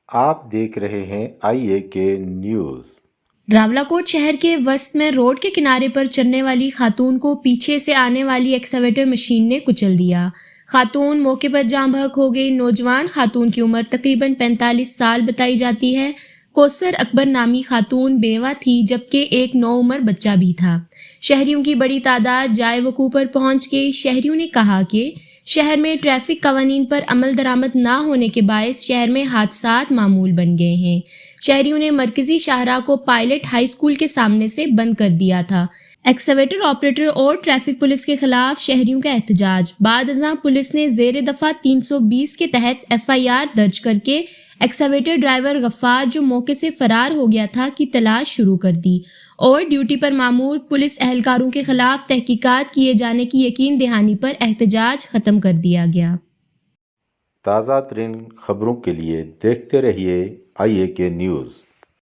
آپ دیکھ رہے ہیں آئی اے کے نیوز۔ راولاکوٹ شہر کے وسط میں روڈ کے کنارے پر چلنے والی خاتون کو پیچھے سے آنے والی ایکسکیویٹر مشین نے کچل دیا۔ خاتون موقع پر جاں بحق ہو گئی۔ نوجوان خاتون کی عمر تقریباً 45 سال بتائی جاتی ہے۔ کوثر اکبر نامی خاتون بیوہ تھی جبکہ ایک نوعمر بچہ بھی تھا۔ شہریوں کی بڑی تعداد جائے وقوع پر پہنچ گئی۔ شہریوں نے کہا کہ شہر میں ٹریفک قوانین پر عمل درآمد نہ ہونے کے باعث شہر میں حادثات معمول بن گئے ہیں۔ شہریوں نے مرکزی شاہراہ کو پائلٹ ہائی اسکول کے سامنے سے بند کر دیا تھا۔ ایکسکیویٹر آپریٹر اور ٹریفک پولیس کے خلاف شہریوں کا احتجاج۔ بعد ازاں پولیس نے زیر دفعہ 320 کے تحت ایف آئی آر درج کر کے ایکسکیویٹر ڈرائیور غفار جو موقع سے فرار ہو گیا تھا کی تلاش شروع کر دی اور ڈیوٹی پر مامور پولیس اہلکاروں کے خلاف تحقیقات کیے جانے کی یقین دہانی پر احتجاج ختم کر دیا گیا۔ تازہ ترین خبروں کے لیے دیکھتے رہیے آئی اے کے نیوز۔